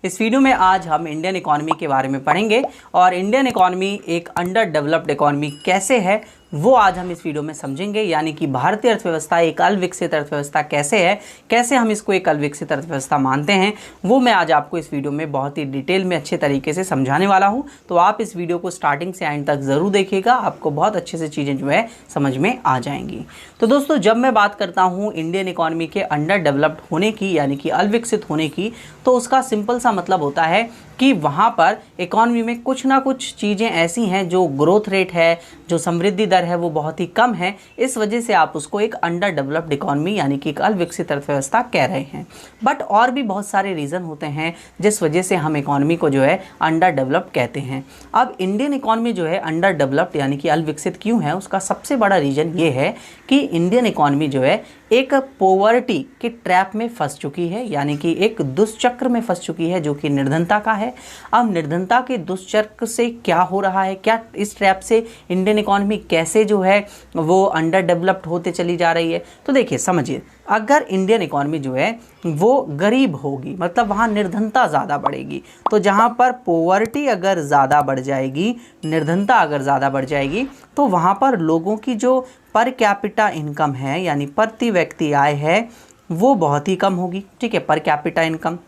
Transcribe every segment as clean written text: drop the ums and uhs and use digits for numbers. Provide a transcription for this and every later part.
इस वीडियो में आज हम इंडियन इकॉनमी के बारे में पढ़ेंगे और इंडियन इकॉनमी एक अंडर डेवलप्ड इकॉनमी कैसे है वो आज हम इस वीडियो में समझेंगे। यानी कि भारतीय अर्थव्यवस्था एक अविकसित अर्थव्यवस्था कैसे है, कैसे हम इसको एक अविकसित अर्थव्यवस्था मानते हैं, वो मैं आज आपको इस वीडियो में बहुत ही डिटेल में अच्छे तरीके से समझाने वाला हूं। तो आप इस वीडियो को स्टार्टिंग से एंड तक ज़रूर देखिएगा, आपको बहुत अच्छे से चीज़ें जो है समझ में आ जाएंगी। तो दोस्तों, जब मैं बात करता हूँ इंडियन इकॉनमी के अंडर डेवलप्ड होने की यानी कि अविकसित होने की, तो उसका सिंपल सा मतलब होता है कि वहाँ पर इकॉनमी में कुछ ना कुछ चीज़ें ऐसी हैं जो ग्रोथ रेट है, जो समृद्धि दर है वो बहुत ही कम है। इस वजह से आप उसको एक अंडर डेवलप्ड इकॉनमी यानी कि एक अविकसित अर्थव्यवस्था कह रहे हैं। बट और भी बहुत सारे रीज़न होते हैं जिस वजह से हम इकॉनमी को जो है अंडर डेवलप्ड कहते हैं। अब इंडियन इकॉनमी जो है अंडर डेवलप्ड यानी कि अविकसित क्यों है, उसका सबसे बड़ा रीज़न ये है कि इंडियन इकॉनमी जो है एक पॉवर्टी के ट्रैप में फंस चुकी है, यानी कि एक दुष्चक्र में फंस चुकी है जो कि निर्धनता का है। अब निर्धनता के दुष्चक्र से क्या हो रहा है, क्या इस ट्रैप से इंडियन इकॉनमी कैसे जो है वो अंडर डेवलप्ड होते चली जा रही है। तो देखिए, समझिए, अगर इंडियन इकॉनमी जो है वो गरीब होगी, मतलब वहाँ निर्धनता ज़्यादा बढ़ेगी, तो जहाँ पर पॉवर्टी अगर ज़्यादा बढ़ जाएगी, निर्धनता अगर ज़्यादा बढ़ जाएगी, तो वहाँ पर लोगों की जो पर कैपिटा इनकम है यानी प्रति व्यक्ति आय है वो बहुत ही कम होगी। ठीक है, पर कैपिटा इनकम,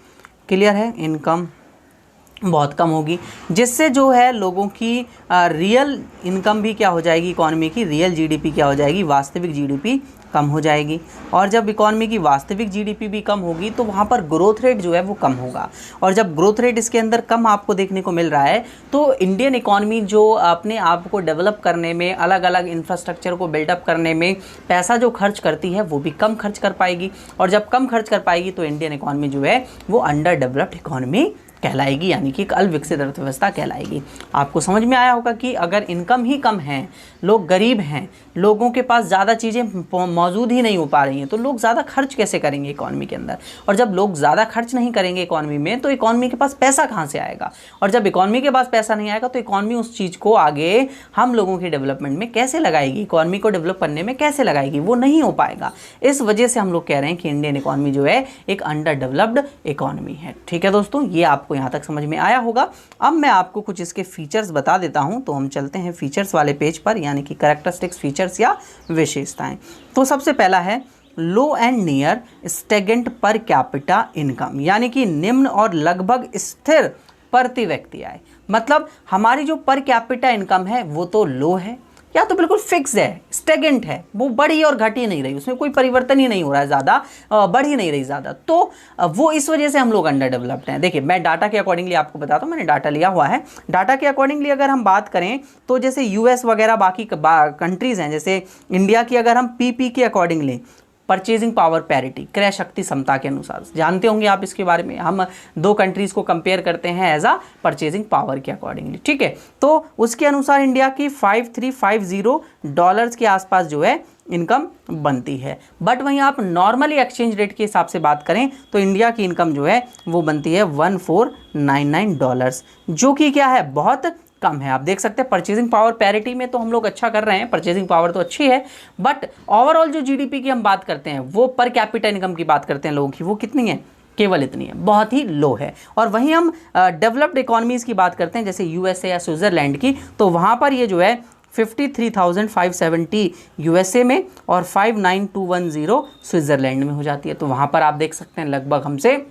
क्लियर है, इनकम बहुत कम होगी, जिससे जो है लोगों की रियल इनकम भी क्या हो जाएगी, इकॉनमी की रियल जीडीपी क्या हो जाएगी, वास्तविक जीडीपी कम हो जाएगी। और जब इकॉनमी की वास्तविक जीडीपी भी कम होगी तो वहाँ पर ग्रोथ रेट जो है वो कम होगा। और जब ग्रोथ रेट इसके अंदर कम आपको देखने को मिल रहा है तो इंडियन इकॉनमी जो अपने आप को डेवलप करने में, अलग अलग इंफ्रास्ट्रक्चर को बिल्डअप करने में पैसा जो खर्च करती है वो भी कम खर्च कर पाएगी। और जब कम खर्च कर पाएगी तो इंडियन इकॉनमी जो है वो अंडर डेवलप्ड इकॉनमी कहलाएगी, यानी कि एक अविकसित अर्थव्यवस्था कहलाएगी। आपको समझ में आया होगा कि अगर इनकम ही कम है, लोग गरीब हैं, लोगों के पास ज़्यादा चीज़ें मौजूद ही नहीं हो पा रही हैं, तो लोग ज़्यादा खर्च कैसे करेंगे इकॉनमी के अंदर। और जब लोग ज़्यादा खर्च नहीं करेंगे इकॉनमी में तो इकॉनमी के पास पैसा कहाँ से आएगा। और जब इकॉनमी के पास पैसा नहीं आएगा तो इकॉनमी उस चीज़ को आगे हम लोगों की डेवलपमेंट में कैसे लगाएगी, इकॉनमी को डेवलप करने में कैसे लगाएगी, वो नहीं हो पाएगा। इस वजह से हम लोग कह रहे हैं कि इंडियन इकॉनमी जो है एक अंडर डेवलप्ड इकॉनमी है। ठीक है दोस्तों, ये आपको यहाँ तक समझ में आया होगा। अब मैं आपको कुछ इसके फीचर्स बता देता हूं। तो हम चलते हैं फीचर्स वाले पेज पर, यानी कि कैरेक्टरिस्टिक्स, फीचर्स या विशेषताएं। तो सबसे पहला है लो and near स्टेगेंट per capita income, यानी कि निम्न और लगभग स्थिर प्रति व्यक्ति आय। मतलब हमारी जो पर कैपिटा इनकम है वो तो लो है या तो बिल्कुल फिक्स है, स्टेगेंट है, वो बढ़ी और घट ही नहीं रही, उसमें कोई परिवर्तन ही नहीं हो रहा है, ज़्यादा बढ़ ही नहीं रही ज़्यादा, तो वो इस वजह से हम लोग अंडर डेवलप्ड हैं। देखिए, मैं डाटा के अकॉर्डिंगली आपको बताता हूँ, मैंने डाटा लिया हुआ है। डाटा के अकॉर्डिंगली अगर हम बात करें तो जैसे यूएस वगैरह बाकी कंट्रीज़ हैं, जैसे इंडिया की अगर हम पीपी के अकॉर्डिंगली, परचेजिंग पावर पैरिटी, क्रय शक्ति समता के अनुसार, जानते होंगे आप इसके बारे में, हम दो कंट्रीज़ को कंपेयर करते हैं एज आ परचेजिंग पावर के अकॉर्डिंगली। ठीक है, तो उसके अनुसार इंडिया की $5350 के आसपास जो है इनकम बनती है। बट वहीं आप नॉर्मली एक्सचेंज रेट के हिसाब से बात करें तो इंडिया की इनकम जो है वो बनती है $1499, जो कि क्या है, बहुत कम है। आप देख सकते हैं परचेजिंग पावर पैरिटी में तो हम लोग अच्छा कर रहे हैं, परचेजिंग पावर तो अच्छी है, बट ओवरऑल जो जीडीपी की हम बात करते हैं, वो पर कैपिटा इनकम की बात करते हैं लोगों की, वो कितनी है, केवल इतनी है, बहुत ही लो है। और वहीं हम डेवलप्ड इकोनॉमीज़ की बात करते हैं जैसे यूएसए या स्विट्ज़रलैंड की, तो वहाँ पर ये जो है 53,570 यूएसए में और 59,210 स्विट्ज़रलैंड में हो जाती है। तो वहाँ पर आप देख सकते हैं लगभग हमसे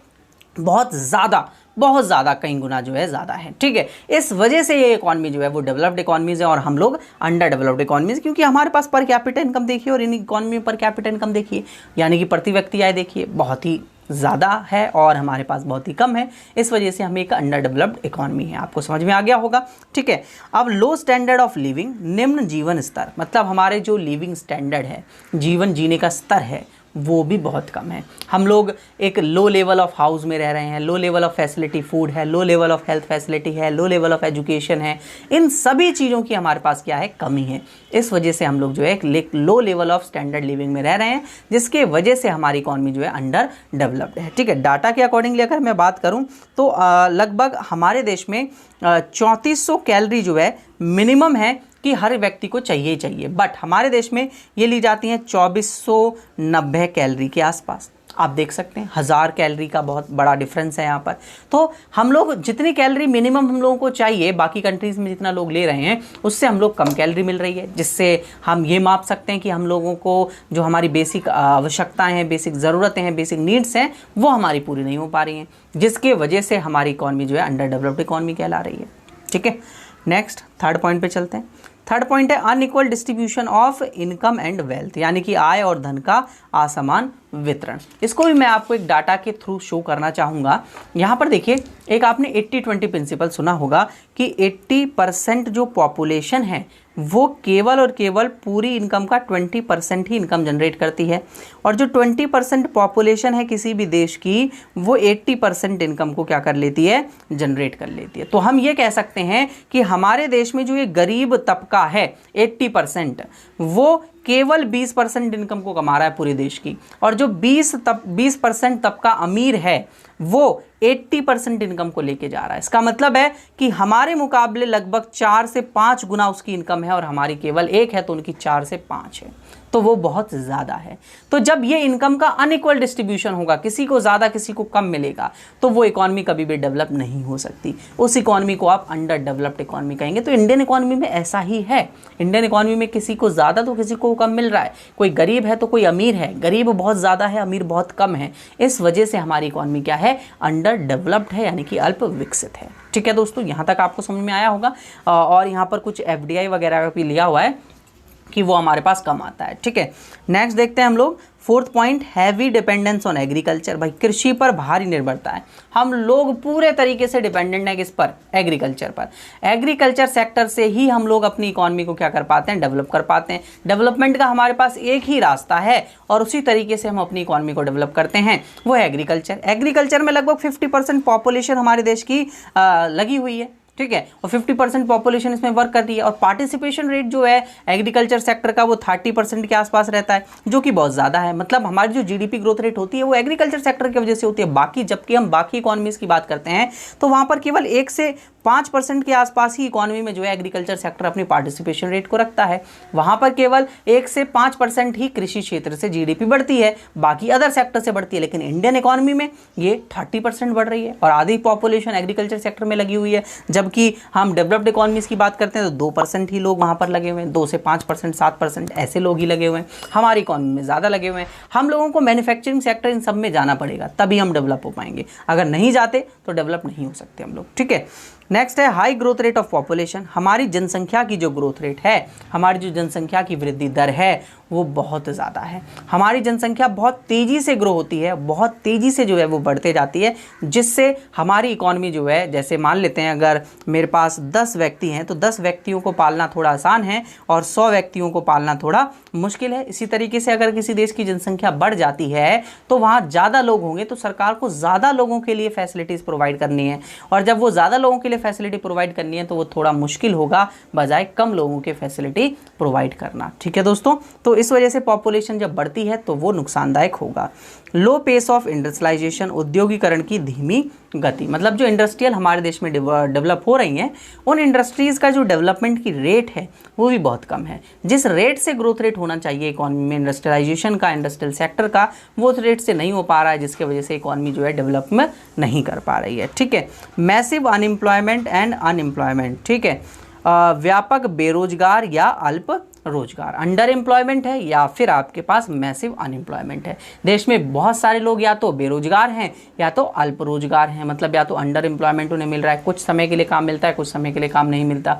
बहुत ज़्यादा कई गुना जो है ज़्यादा है। ठीक है, इस वजह से ये इकॉनमी जो है वो डेवलप्ड इकॉनमीज़ है और हम लोग अंडर डेवलप्ड इकॉनमीज़, क्योंकि हमारे पास पर कैपिटा इनकम देखिए और इन इकॉनमी में पर कैपिटा इनकम देखिए, यानी कि प्रति व्यक्ति आय देखिए, बहुत ही ज़्यादा है और हमारे पास बहुत ही कम है। इस वजह से हम एक अंडर डेवलप्ड इकॉनमी है। आपको समझ में आ गया होगा। ठीक है, अब लो स्टैंडर्ड ऑफ लिविंग, निम्न जीवन स्तर, मतलब हमारे जो लिविंग स्टैंडर्ड है, जीवन जीने का स्तर है, वो भी बहुत कम है। हम लोग एक लो लेवल ऑफ हाउस में रह रहे हैं, low level of facility food है, low level of health facility है, लो लेवल ऑफ एजुकेशन है, इन सभी चीज़ों की हमारे पास क्या है, कमी है। इस वजह से हम लोग जो है एक लो लेवल ऑफ स्टैंडर्ड लिविंग में रह रहे हैं, जिसके वजह से हमारी इकॉनमी जो है अंडर डेवलप्ड है। ठीक है, डाटा के अकॉर्डिंगली अगर मैं बात करूं तो लगभग हमारे देश में 3400 कैलोरी जो है मिनिमम है कि हर व्यक्ति को चाहिए ही चाहिए, बट हमारे देश में ये ली जाती हैं 2490 कैलोरी के आसपास। आप देख सकते हैं 1000 कैलोरी का बहुत बड़ा डिफरेंस है यहाँ पर। तो हम लोग जितनी कैलोरी मिनिमम हम लोगों को चाहिए बाकी कंट्रीज़ में जितना लोग ले रहे हैं उससे हम लोग कम कैलोरी मिल रही है, जिससे हम ये माप सकते हैं कि हम लोगों को जो हमारी बेसिक आवश्यकताएं हैं, बेसिक ज़रूरतें हैं, बेसिक नीड्स हैं, वो हमारी पूरी नहीं हो पा रही हैं, जिसके वजह से हमारी इकॉनमी जो है अंडर डेवलप्ड इकॉनमी कहला रही है। ठीक है, नेक्स्ट थर्ड पॉइंट पे चलते हैं। थर्ड पॉइंट है unequal distribution of income and wealth, यानी कि आय और धन का असमान वितरण। इसको भी मैं आपको एक डाटा के थ्रू शो करना चाहूँगा। यहाँ पर देखिए, एक आपने 80-20 प्रिंसिपल सुना होगा कि 80% जो पॉपुलेशन है वो केवल और केवल पूरी इनकम का 20% ही इनकम जनरेट करती है, और जो 20% पॉपुलेशन है किसी भी देश की वो 80% इनकम को क्या कर लेती है, जनरेट कर लेती है। तो हम ये कह सकते हैं कि हमारे देश में जो ये गरीब तबका है 80%, वो केवल 20% इनकम को कमा रहा है पूरे देश की, और जो 20% तबका अमीर है वो 80% इनकम को लेके जा रहा है। इसका मतलब है कि हमारे मुकाबले लगभग 4 से 5 गुना उसकी इनकम है और हमारी केवल 1 है, तो उनकी 4 से 5 है, तो वो बहुत ज़्यादा है। तो जब ये इनकम का अनइक्वल डिस्ट्रीब्यूशन होगा, किसी को ज़्यादा किसी को कम मिलेगा, तो वो इकॉनमी कभी भी डेवलप नहीं हो सकती। उस इकॉनमी को आप अंडर डेवलप्ड इकॉनमी कहेंगे। तो इंडियन इकॉनमी में ऐसा ही है। इंडियन इकॉनमी में किसी को ज़्यादा तो किसी को कम मिल रहा है, कोई गरीब है तो कोई अमीर है, गरीब बहुत ज़्यादा है, अमीर बहुत कम है। इस वजह से हमारी इकॉनमी क्या है, अंडर डेवलप्ड है, यानी कि अल्प विकसित है। ठीक है दोस्तों, यहाँ तक आपको समझ में आया होगा। और यहाँ पर कुछ FDI वगैरह का भी लिया हुआ है कि वो हमारे पास कम आता है। ठीक है, नेक्स्ट देखते हैं हम लोग। Fourth point, heavy dependence on agriculture. भाई कृषि पर भारी निर्भरता है, हम लोग पूरे तरीके से डिपेंडेंट है किस पर, एग्रीकल्चर पर। एग्रीकल्चर सेक्टर से ही हम लोग अपनी इकॉनमी को क्या कर पाते हैं, डेवलप कर पाते हैं। डेवलपमेंट का हमारे पास एक ही रास्ता है और उसी तरीके से हम अपनी इकॉनमी को डेवलप करते हैं, वो है एग्रीकल्चर। एग्रीकल्चर में लगभग 50% पॉपुलेशन हमारे देश की लगी हुई है। ठीक है, और 50% पॉपुलेशन इसमें वर्क कर रही है, और पार्टिसिपेशन रेट जो है एग्रीकल्चर सेक्टर का वो 30% के आसपास रहता है, जो कि बहुत ज़्यादा है। मतलब हमारी जो GDP ग्रोथ रेट होती है वो एग्रीकल्चर सेक्टर की वजह से होती है। बाकी जबकि हम बाकी इकॉनमीज़ की बात करते हैं तो वहाँ पर केवल 1 से 5% के आसपास ही इकॉनमी में जो है एग्रीकल्चर सेक्टर अपनी पार्टिसिपेशन रेट को रखता है। वहाँ पर केवल 1 से 5% ही कृषि क्षेत्र से GDP बढ़ती है, बाकी अदर सेक्टर से बढ़ती है। लेकिन इंडियन इकॉनमी में ये 30% बढ़ रही है और आधी पॉपुलेशन एग्रीकल्चर सेक्टर में लगी हुई है। जबकि हम डेवलप्ड इकॉनमीज़ की बात करते हैं तो 2% ही लोग वहाँ पर लगे हुए हैं, 2 से 5%, 7% ऐसे लोग ही लगे हुए हैं। हमारी इकॉनमी में ज़्यादा लगे हुए हैं। हम लोगों को मैन्युफैक्चरिंग सेक्टर इन सब में जाना पड़ेगा, तभी हम डेवलप हो पाएंगे। अगर नहीं जाते तो डेवलप नहीं हो सकते हम लोग। ठीक है, नेक्स्ट है high growth rate of population. हमारी जनसंख्या की जो ग्रोथ रेट है, हमारी जो जनसंख्या की वृद्धि दर है वो बहुत ज़्यादा है। हमारी जनसंख्या बहुत तेज़ी से ग्रो होती है, बहुत तेज़ी से जो है वो बढ़ते जाती है, जिससे हमारी इकॉनमी जो है, जैसे मान लेते हैं अगर मेरे पास 10 व्यक्ति हैं तो 10 व्यक्तियों को पालना थोड़ा आसान है और 100 व्यक्तियों को पालना थोड़ा मुश्किल है। इसी तरीके से अगर किसी देश की जनसंख्या बढ़ जाती है तो वहाँ ज़्यादा लोग होंगे तो सरकार को ज़्यादा लोगों के लिए फैसिलिटीज़ प्रोवाइड करनी है, और जब वो ज़्यादा लोगों के लिए फैसिलिटी प्रोवाइड करनी है तो वो थोड़ा मुश्किल होगा बजाय कम लोगों के फैसिलिटी प्रोवाइड करना। ठीक है दोस्तों, तो इस वजह से पॉपुलेशन जब बढ़ती है तो वो नुकसानदायक होगा। लो पेस ऑफ इंडस्ट्रियलाइजेशन, उद्योगीकरण की धीमी गति। मतलब जो इंडस्ट्रियल हमारे देश में डेवलप हो रही हैं उन इंडस्ट्रीज़ का जो डेवलपमेंट की रेट है वो भी बहुत कम है। जिस रेट से ग्रोथ रेट होना चाहिए इकॉनमी में इंडस्ट्रियलाइजेशन का, इंडस्ट्रियल सेक्टर का, वो उस रेट से नहीं हो पा रहा है, जिसकी वजह से इकॉनमी जो है डेवलप में नहीं कर पा रही है। ठीक है, मैसिव अनएम्प्लॉयमेंट एंड अनएम्प्लॉयमेंट। ठीक है, व्यापक बेरोजगार या अल्प रोजगार, अंडर एम्प्लॉयमेंट है या फिर आपके पास मैसिव अनएम्प्लॉयमेंट है। देश में बहुत सारे लोग या तो बेरोजगार हैं या तो अल्प रोजगार हैं, मतलब या तो अंडर एम्प्लॉयमेंट उन्हें मिल रहा है, कुछ समय के लिए काम मिलता है, कुछ समय के लिए काम नहीं मिलता,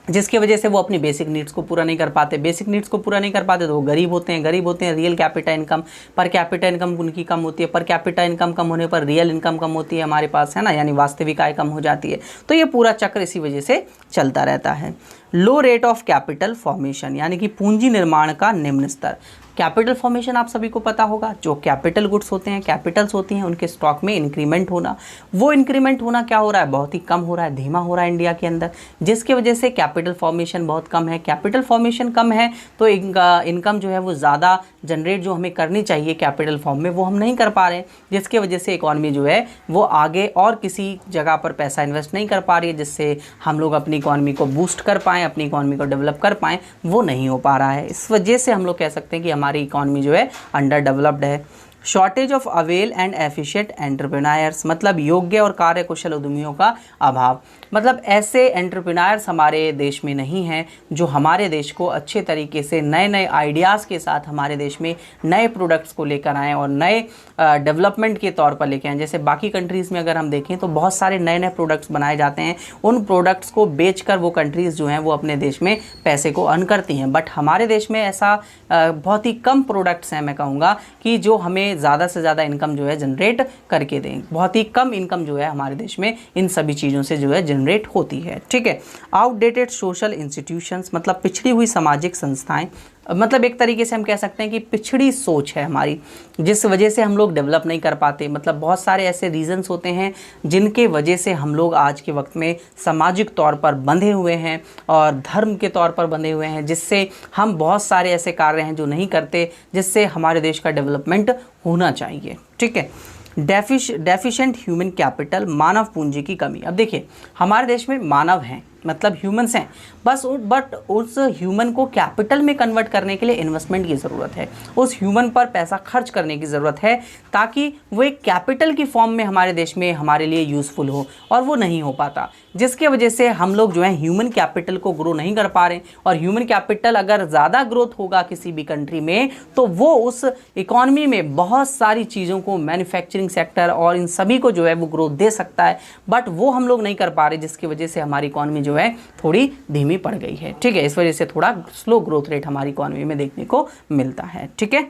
जिसकी वजह से वो अपनी बेसिक नीड्स को पूरा नहीं कर पाते। बेसिक नीड्स को पूरा नहीं कर पाते तो वो गरीब होते हैं। Real capita income, per capita income उनकी कम होती है। पर कैपिटा इनकम कम होने पर रियल इनकम कम होती है हमारे पास, है ना, यानी वास्तविक आय कम हो जाती है। तो ये पूरा चक्र इसी वजह से चलता रहता है। लो रेट ऑफ कैपिटल फॉर्मेशन, यानी कि पूंजी निर्माण का निम्न स्तर। कैपिटल फॉर्मेशन आप सभी को पता होगा, जो कैपिटल गुड्स होते हैं, कैपिटल्स होती हैं, उनके स्टॉक में इंक्रीमेंट होना। वो इंक्रीमेंट होना क्या हो रहा है, बहुत ही कम हो रहा है, धीमा हो रहा है इंडिया के अंदर, जिसकी वजह से कैपिटल फॉर्मेशन बहुत कम है। कैपिटल फॉर्मेशन कम है तो इनकम जो है वो ज़्यादा जनरेट जो हमें करनी चाहिए कैपिटल फॉर्म में, वो हम नहीं कर पा रहे हैं, जिसकी वजह से इकॉनमी जो है वो आगे और किसी जगह पर पैसा इन्वेस्ट नहीं कर पा रही है, जिससे हम लोग अपनी इकॉनमी को बूस्ट कर पाएँ, अपनी इकॉनमी को डेवलप कर पाएँ, वो नहीं हो पा रहा है। इस वजह से हम लोग कह सकते हैं कि हमारी इकॉनमी जो है अंडर डेवलप्ड है। Shortage of avail and efficient entrepreneurs, मतलब योग्य और कार्यकुशल उद्यमियों का अभाव। मतलब ऐसे एंटरप्रेन्योर्स हमारे देश में नहीं हैं जो हमारे देश को अच्छे तरीके से नए नए आइडियाज़ के साथ हमारे देश में नए प्रोडक्ट्स को लेकर आएँ और नए डेवलपमेंट के तौर पर लेकर आएँ। जैसे बाकी कंट्रीज़ में अगर हम देखें तो बहुत सारे नए नए प्रोडक्ट्स बनाए जाते हैं, उन प्रोडक्ट्स को बेचकर वो कंट्रीज़ जो हैं वो अपने देश में पैसे को अर्न करती हैं। बट हमारे देश में ऐसा बहुत ही कम प्रोडक्ट्स हैं, मैं कहूँगा कि जो हमें ज़्यादा से ज़्यादा इनकम जो है जनरेट करके दें। बहुत ही कम इनकम जो है हमारे देश में इन सभी चीज़ों से जो है जनरेट होती है। ठीक है। आउटडेटेड सोशल इंस्टीट्यूशंस, मतलब पिछड़ी हुई सामाजिक संस्थाएं, मतलब एक तरीके से हम कह सकते हैं कि पिछड़ी सोच है हमारी, जिस वजह से हम लोग डेवलप नहीं कर पाते। मतलब बहुत सारे ऐसे रीजंस होते हैं जिनके वजह से हम लोग आज के वक्त में सामाजिक तौर पर बंधे हुए हैं और धर्म के तौर पर बंधे हुए हैं, जिससे हम बहुत सारे ऐसे कार्य हैं जो नहीं करते, जिससे हमारे देश का डेवलपमेंट होना चाहिए। ठीक है। डेफिशिएंट ह्यूमन कैपिटल, मानव पूंजी की कमी। अब देखिए हमारे देश में मानव हैं, मतलब ह्यूमंस हैं बस, बट उस ह्यूमन को कैपिटल में कन्वर्ट करने के लिए इन्वेस्टमेंट की ज़रूरत है, उस ह्यूमन पर पैसा खर्च करने की ज़रूरत है ताकि वो एक कैपिटल की फॉर्म में हमारे देश में हमारे लिए यूज़फुल हो, और वो नहीं हो पाता, जिसके वजह से हम लोग जो है ह्यूमन कैपिटल को ग्रो नहीं कर पा रहे। और ह्यूमन कैपिटल अगर ज़्यादा ग्रोथ होगा किसी भी कंट्री में तो वो उस इकॉनमी में बहुत सारी चीज़ों को, मैन्युफैक्चरिंग सेक्टर और इन सभी को जो है वो ग्रोथ दे सकता है, बट वो हम लोग नहीं कर पा रहे, जिसकी वजह से हमारी इकॉनमी जो है थोड़ी धीमी पड़ गई है। ठीक है। इस वजह से थोड़ा स्लो ग्रोथ रेट हमारी इकॉनमी में देखने को मिलता है। ठीक है।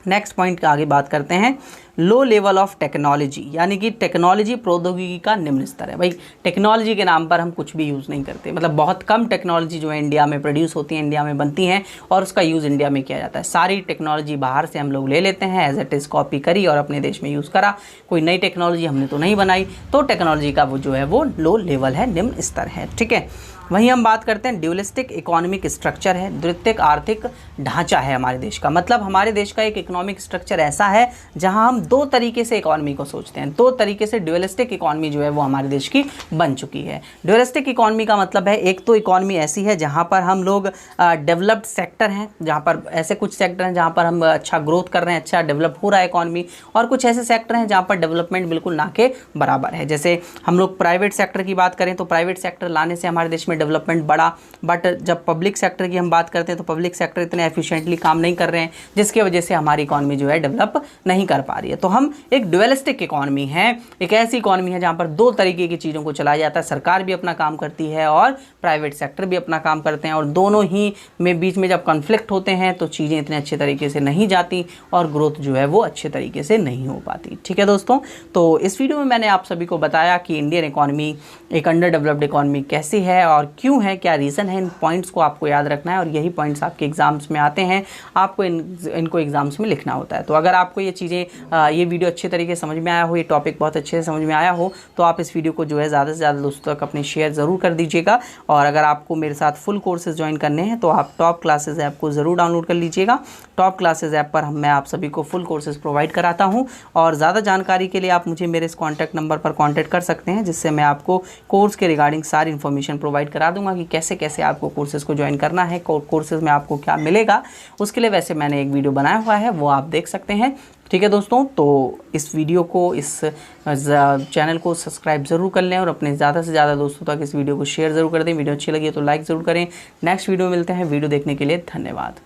नेक्स्ट पॉइंट का आगे बात करते हैं, लो लेवल ऑफ टेक्नोलॉजी, यानी कि टेक्नोलॉजी प्रौद्योगिकी का निम्न स्तर है। भाई टेक्नोलॉजी के नाम पर हम कुछ भी यूज़ नहीं करते, मतलब बहुत कम टेक्नोलॉजी जो है इंडिया में प्रोड्यूस होती है, इंडिया में बनती हैं और उसका यूज़ इंडिया में किया जाता है। सारी टेक्नोलॉजी बाहर से हम लोग ले लेते हैं, एज इट इज़ कॉपी करी और अपने देश में यूज़ करा, कोई नई टेक्नोलॉजी हमने तो नहीं बनाई। तो टेक्नोलॉजी का वो जो है वो लो लेवल है, निम्न स्तर है। ठीक है। वहीं हम बात करते हैं ड्यूलिस्टिक इकोनॉमिक स्ट्रक्चर है, द्वितीयक आर्थिक ढांचा है हमारे देश का। मतलब हमारे देश का एक इकोनॉमिक स्ट्रक्चर ऐसा है जहां हम दो तरीके से इकोनॉमी को सोचते हैं, दो तरीके से ड्यूलिस्टिक इकोनॉमी जो है वो हमारे देश की बन चुकी है। ड्यूलिस्टिक इकोनॉमी का मतलब है एक तो इकोनॉमी ऐसी है जहां पर हम लोग डेवलप्ड सेक्टर हैं, जहां पर ऐसे कुछ सेक्टर हैं जहां पर हम अच्छा ग्रोथ कर रहे हैं, अच्छा डेवलप हो रहा है इकोनॉमी, और कुछ ऐसे सेक्टर हैं जहां पर डेवलपमेंट बिल्कुल ना के बराबर है। जैसे हम लोग प्राइवेट सेक्टर की बात करें तो प्राइवेट सेक्टर लाने से हमारे देश में डेवलपमेंट बढ़ा, बट जब पब्लिक सेक्टर की हम बात करते हैं तो पब्लिक सेक्टर इतने एफिशिएंटली काम नहीं कर रहे हैं, जिसकी वजह से हमारी इकोनॉमी जो है डेवलप नहीं कर पा रही है। तो हम एक ड्यूअलिस्टिक इकोनॉमी है, एक ऐसी इकोनॉमी है जहां पर दो तरीके की चीज़ों को चलाया जाता है, सरकार भी अपना काम करती है और प्राइवेट सेक्टर भी अपना काम करते हैं, और दोनों ही में बीच में जब कॉन्फ्लिक्ट होते हैं तो चीज़ें इतने अच्छे तरीके से नहीं जाती और ग्रोथ जो है वो अच्छे तरीके से नहीं हो पाती। ठीक है दोस्तों, तो इस वीडियो में मैंने आप सभी को बताया कि इंडियन इकोनॉमी एक अंडर डेवलप्ड इकोनॉमी कैसी है और क्यों है, क्या रीज़न है। इन पॉइंट्स को आपको याद रखना है और यही पॉइंट्स आपके एग्जाम्स में आते हैं, आपको इनको एग्जाम्स में लिखना होता है। तो अगर आपको ये चीज़ें, ये वीडियो अच्छे तरीके से समझ में आया हो, ये टॉपिक बहुत अच्छे से समझ में आया हो, तो आप इस वीडियो को जो है ज़्यादा से ज़्यादा दोस्तों तक अपने शेयर ज़रूर कर दीजिएगा। और अगर आपको मेरे साथ फुल कोर्सेज ज्वाइन करने हैं तो आप टॉप क्लासेज ऐप को ज़रूर डाउनलोड कर लीजिएगा। टॉप क्लासेज ऐप पर मैं आप सभी को फुल कोर्सेज प्रोवाइड कराता हूँ, और ज़्यादा जानकारी के लिए आप मुझे मेरे इस कॉन्टैक्ट नंबर पर कॉन्टैक्ट कर सकते हैं, जिससे मैं आपको कोर्स के रिगार्डिंग सारी इन्फॉर्मेशन प्रोवाइड करा दूंगा कि कैसे कैसे आपको कोर्सेज को ज्वाइन करना है, कोर्सेज में आपको क्या मिलेगा। उसके लिए वैसे मैंने एक वीडियो बनाया हुआ है, वो आप देख सकते हैं। ठीक है दोस्तों, तो इस वीडियो को, इस चैनल को सब्सक्राइब ज़रूर कर लें और अपने ज़्यादा से ज़्यादा दोस्तों तक इस वीडियो को शेयर ज़रूर कर दें। वीडियो अच्छी लगी है तो लाइक ज़रूर करें। नेक्स्ट वीडियो मिलते हैं। वीडियो देखने के लिए धन्यवाद।